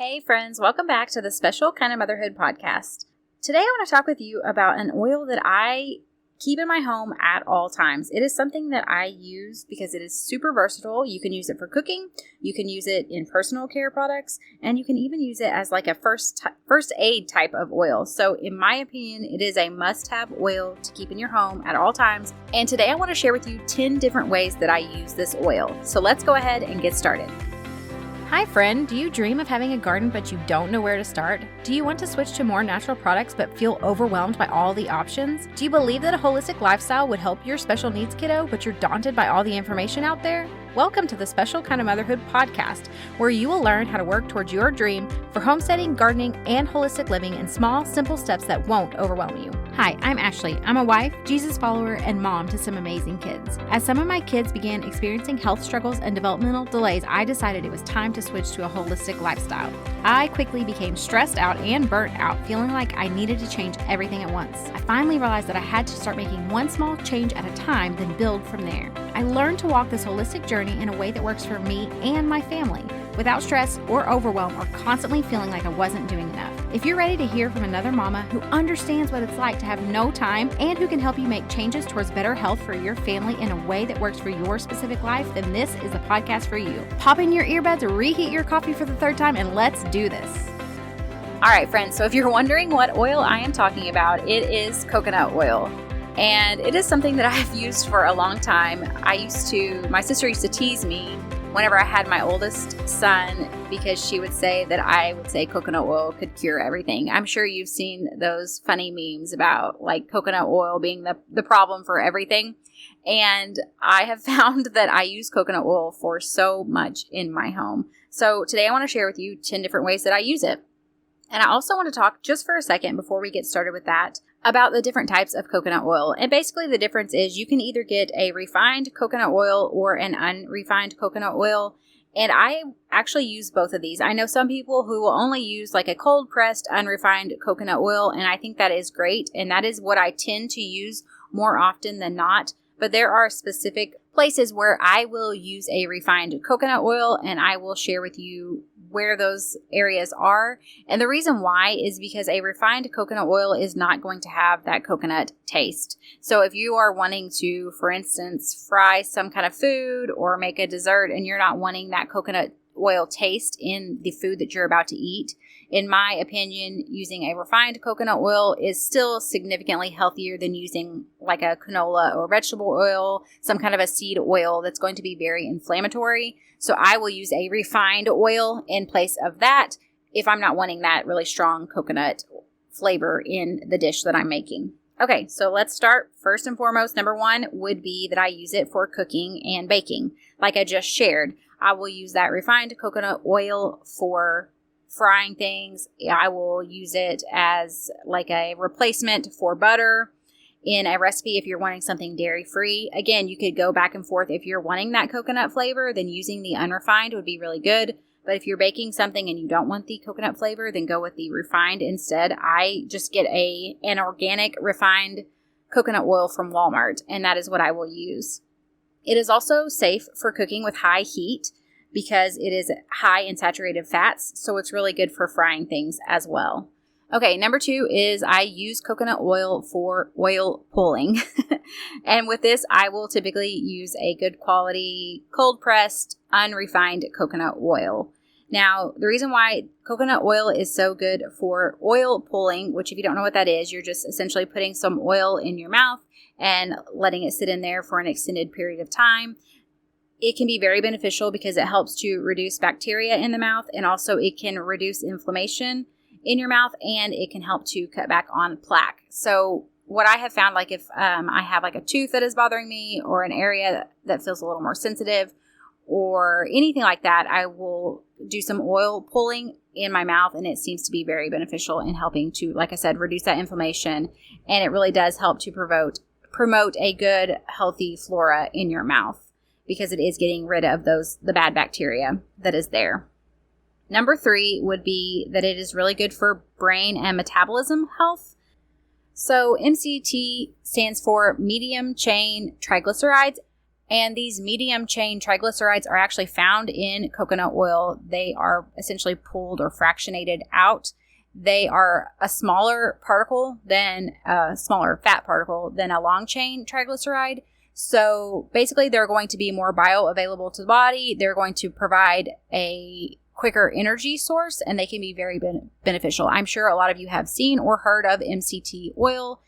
Hey friends, welcome back to the Special Kind of Motherhood podcast. Today I want to talk with you about an oil that I keep in my home at all times. It is something that I use because it is super versatile. You can use it for cooking, you can use it in personal care products, and you can even use it as like a first aid type of oil. So in my opinion, it is a must-have oil to keep in your home at all times. And today I want to share with you 10 different ways that I use this oil. So let's go ahead and get started. Hi friend, do you dream of having a garden but you don't know where to start? Do you want to switch to more natural products but feel overwhelmed by all the options? Do you believe that a holistic lifestyle would help your special needs kiddo but you're daunted by all the information out there? Welcome to the Special Kind of Motherhood podcast, where you will learn how to work towards your dream for homesteading, gardening, and holistic living in small, simple steps that won't overwhelm you. Hi, I'm Ashley. I'm a wife, Jesus follower, and mom to some amazing kids. As some of my kids began experiencing health struggles and developmental delays, I decided it was time to switch to a holistic lifestyle. I quickly became stressed out and burnt out, feeling like I needed to change everything at once. I finally realized that I had to start making one small change at a time, then build from there. I learned to walk this holistic journey in a way that works for me and my family, without stress or overwhelm or constantly feeling like I wasn't doing enough. If you're ready to hear from another mama who understands what it's like to have no time and who can help you make changes towards better health for your family in a way that works for your specific life, then this is the podcast for you. Pop in your earbuds, reheat your coffee for the third time, and let's do this. All right, friends, so if you're wondering what oil I am talking about, it is coconut oil. And it is something that I've used for a long time. My sister used to tease me whenever I had my oldest son because she would say that I would say coconut oil could cure everything. I'm sure you've seen those funny memes about like coconut oil being the problem for everything. And I have found that I use coconut oil for so much in my home. So today I want to share with you 10 different ways that I use it. And I also want to talk just for a second before we get started with that about the different types of coconut oil. And basically the difference is you can either get a refined coconut oil or an unrefined coconut oil. And I actually use both of these. I know some people who will only use like a cold pressed unrefined coconut oil, and I think that is great. And that is what I tend to use more often than not. But there are specific places where I will use a refined coconut oil, and I will share with you where those areas are. And the reason why is because a refined coconut oil is not going to have that coconut taste. So if you are wanting to, for instance, fry some kind of food or make a dessert and you're not wanting that coconut oil taste in the food that you're about to eat, in my opinion, using a refined coconut oil is still significantly healthier than using like a canola or vegetable oil, some kind of a seed oil that's going to be very inflammatory. So I will use a refined oil in place of that if I'm not wanting that really strong coconut flavor in the dish that I'm making. Okay, so let's start. First and foremost, number one would be that I use it for cooking and baking. Like I just shared, I will use that refined coconut oil for frying things. I will use it as like a replacement for butter in a recipe if you're wanting something dairy-free. Again, you could go back and forth. If you're wanting that coconut flavor, then using the unrefined would be really good. But if you're baking something and you don't want the coconut flavor, then go with the refined instead. I just get an organic refined coconut oil from Walmart, and that is what I will use. It is also safe for cooking with high heat because it is high in saturated fats, so it's really good for frying things as well. Okay, number two is I use coconut oil for oil pulling. And with this, I will typically use a good quality, cold-pressed, unrefined coconut oil. Now, the reason why coconut oil is so good for oil pulling, which if you don't know what that is, you're just essentially putting some oil in your mouth and letting it sit in there for an extended period of time. It can be very beneficial because it helps to reduce bacteria in the mouth, and also it can reduce inflammation in your mouth, and it can help to cut back on plaque. So what I have found, like if I have like a tooth that is bothering me or an area that feels a little more sensitive or anything like that, I will do some oil pulling in my mouth, and it seems to be very beneficial in helping to, like I said, reduce that inflammation. And it really does help to promote a good, healthy flora in your mouth because it is getting rid of the bad bacteria that is there. Number three would be that it is really good for brain and metabolism health. So MCT stands for medium chain triglycerides, And these medium chain triglycerides are actually found in coconut oil. They are essentially pulled or fractionated out. They are a smaller fat particle than a long chain triglyceride. So basically they're going to be more bioavailable to the body. They're going to provide a quicker energy source, and they can be very beneficial. I'm sure a lot of you have seen or heard of MCT oil.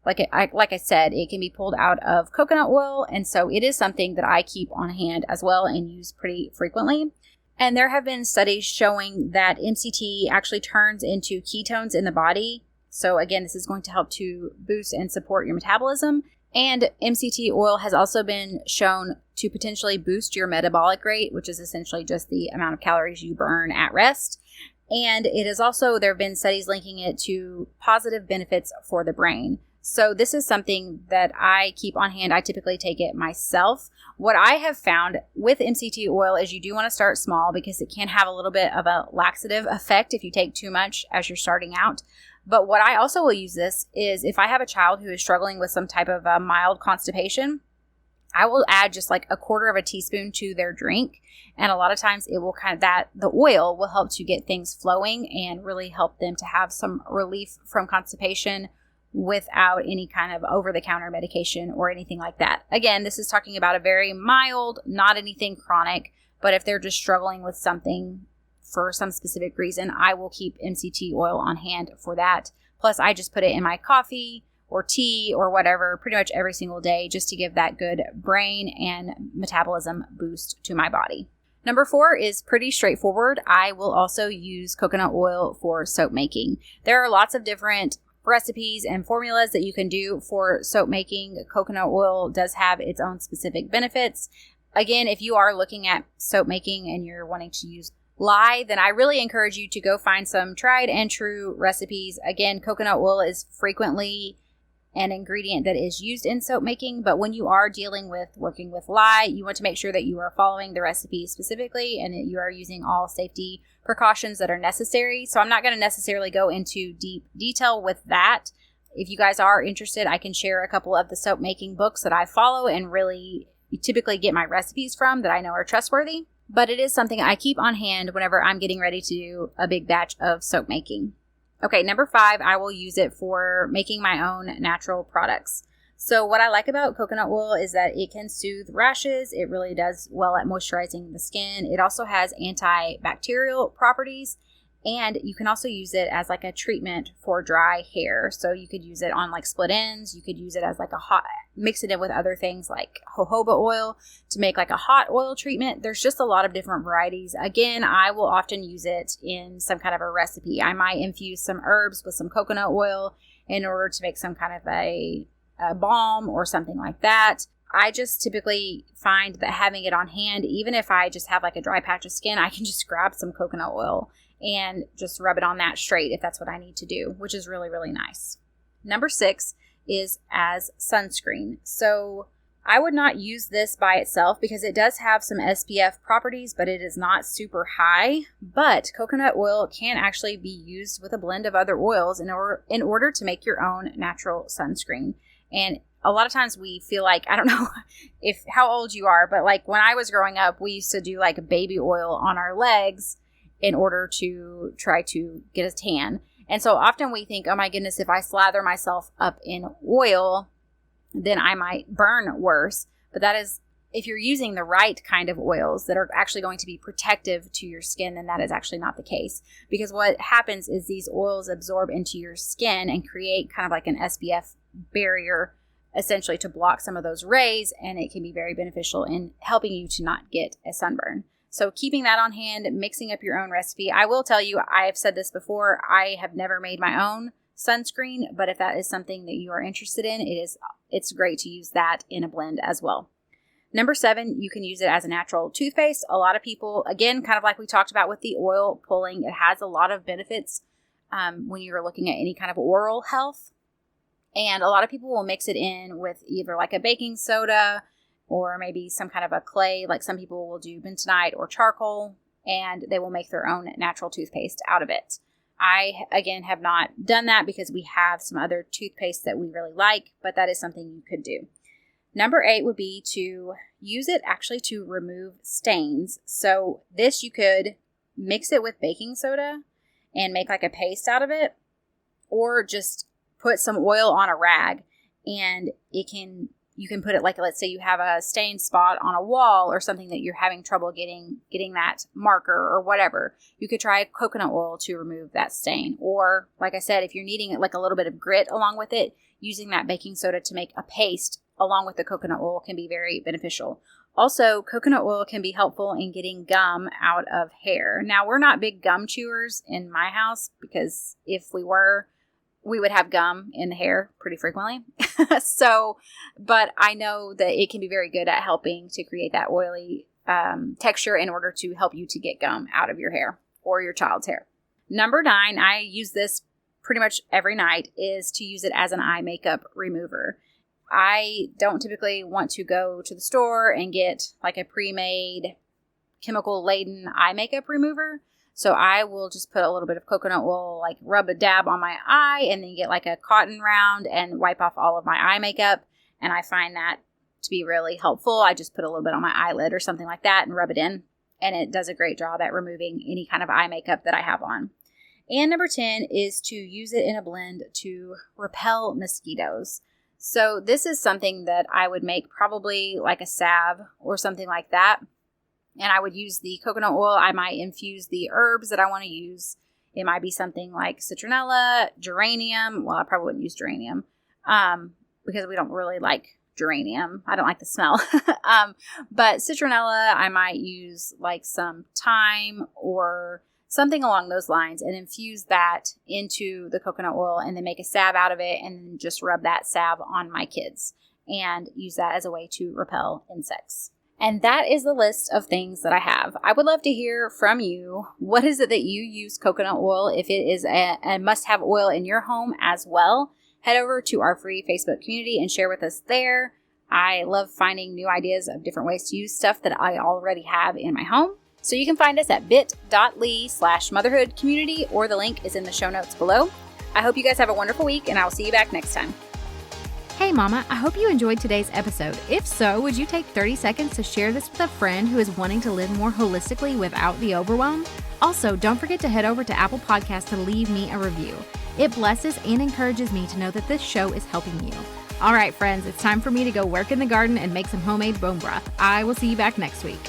Like I said, it can be pulled out of coconut oil, and so it is something that I keep on hand as well and use pretty frequently. And there have been studies showing that MCT actually turns into ketones in the body. So again, this is going to help to boost and support your metabolism. And MCT oil has also been shown to potentially boost your metabolic rate, which is essentially just the amount of calories you burn at rest. And it is also, there have been studies linking it to positive benefits for the brain. So this is something that I keep on hand. I typically take it myself. What I have found with MCT oil is you do want to start small because it can have a little bit of a laxative effect if you take too much as you're starting out. But what I also will use this is if I have a child who is struggling with some type of mild constipation, I will add just like a quarter of a teaspoon to their drink. And a lot of times it will the oil will help to get things flowing and really help them to have some relief from constipation without any kind of over-the-counter medication or anything like that. Again, this is talking about a very mild, not anything chronic, but if they're just struggling with something for some specific reason, I will keep MCT oil on hand for that. Plus, I just put it in my coffee or tea or whatever pretty much every single day just to give that good brain and metabolism boost to my body. Number 4 is pretty straightforward. I will also use coconut oil for soap making. There are lots of different recipes and formulas that you can do for soap making. Coconut oil does have its own specific benefits. Again, if you are looking at soap making and you're wanting to use lye, then I really encourage you to go find some tried and true recipes. Again, coconut oil is frequently an ingredient that is used in soap making, but when you are working with lye, you want to make sure that you are following the recipe specifically and that you are using all safety precautions that are necessary. So I'm not going to necessarily go into deep detail with that. If you guys are interested, I can share a couple of the soap making books that I follow and really typically get my recipes from that I know are trustworthy. But it is something I keep on hand whenever I'm getting ready to do a big batch of soap making. Okay, number 5, I will use it for making my own natural products. So what I like about coconut oil is that it can soothe rashes. It really does well at moisturizing the skin. It also has antibacterial properties, and you can also use it as like a treatment for dry hair. So you could use it on like split ends. You could use it as like mix it in with other things like jojoba oil to make like a hot oil treatment. There's just a lot of different varieties. Again, I will often use it in some kind of a recipe. I might infuse some herbs with some coconut oil in order to make some kind of a balm or something like that. I just typically find that having it on hand, even if I just have like a dry patch of skin, I can just grab some coconut oil and just rub it on that straight if that's what I need to do, which is really, really nice. Number 6 is as sunscreen. So I would not use this by itself because it does have some SPF properties, but it is not super high. But coconut oil can actually be used with a blend of other oils in order to make your own natural sunscreen. And a lot of times we feel like, I don't know how old you are, but like when I was growing up, we used to do like baby oil on our legs in order to try to get a tan. And so often we think, oh my goodness, if I slather myself up in oil, then I might burn worse. But that is, if you're using the right kind of oils that are actually going to be protective to your skin, then that is actually not the case. Because what happens is these oils absorb into your skin and create kind of like an SPF barrier, essentially to block some of those rays, and it can be very beneficial in helping you to not get a sunburn. So keeping that on hand, mixing up your own recipe. I will tell you, I have said this before, I have never made my own sunscreen, but if that is something that you are interested in, it's great to use that in a blend as well. Number 7, you can use it as a natural toothpaste. A lot of people, again, kind of like we talked about with the oil pulling, it has a lot of benefits when you're looking at any kind of oral health. And a lot of people will mix it in with either like a baking soda or maybe some kind of a clay, like some people will do bentonite or charcoal, and they will make their own natural toothpaste out of it. I, again, have not done that because we have some other toothpaste that we really like, but that is something you could do. Number 8 would be to use it actually to remove stains. So this, you could mix it with baking soda and make like a paste out of it, or just put some oil on a rag, and you can put it, like, let's say you have a stain spot on a wall or something that you're having trouble getting that marker or whatever. You could try coconut oil to remove that stain. Or, like I said, if you're needing like a little bit of grit along with it, using that baking soda to make a paste along with the coconut oil can be very beneficial. Also, coconut oil can be helpful in getting gum out of hair. Now, we're not big gum chewers in my house, because if we were, we would have gum in the hair pretty frequently. But I know that it can be very good at helping to create that oily texture in order to help you to get gum out of your hair or your child's hair. Number 9, I use this pretty much every night, is to use it as an eye makeup remover. I don't typically want to go to the store and get like a pre-made chemical-laden eye makeup remover. So I will just put a little bit of coconut oil, like rub a dab on my eye, and then get like a cotton round and wipe off all of my eye makeup. And I find that to be really helpful. I just put a little bit on my eyelid or something like that and rub it in. And it does a great job at removing any kind of eye makeup that I have on. And number 10 is to use it in a blend to repel mosquitoes. So this is something that I would make probably like a salve or something like that. And I would use the coconut oil. I might infuse the herbs that I want to use. It might be something like citronella, geranium. Well, I probably wouldn't use geranium because we don't really like geranium. I don't like the smell. But citronella, I might use like some thyme or something along those lines, and infuse that into the coconut oil, and then make a salve out of it, and then just rub that salve on my kids and use that as a way to repel insects. And that is the list of things that I have. I would love to hear from you. What is it that you use coconut oil, if it is a must-have oil in your home as well? Head over to our free Facebook community and share with us there. I love finding new ideas of different ways to use stuff that I already have in my home. So you can find us at bit.ly/motherhoodcommunity, or the link is in the show notes below. I hope you guys have a wonderful week, and I'll see you back next time. Hey Mama, I hope you enjoyed today's episode. If so, would you take 30 seconds to share this with a friend who is wanting to live more holistically without the overwhelm? Also, don't forget to head over to Apple Podcasts to leave me a review. It blesses and encourages me to know that this show is helping you. All right, friends, it's time for me to go work in the garden and make some homemade bone broth. I will see you back next week.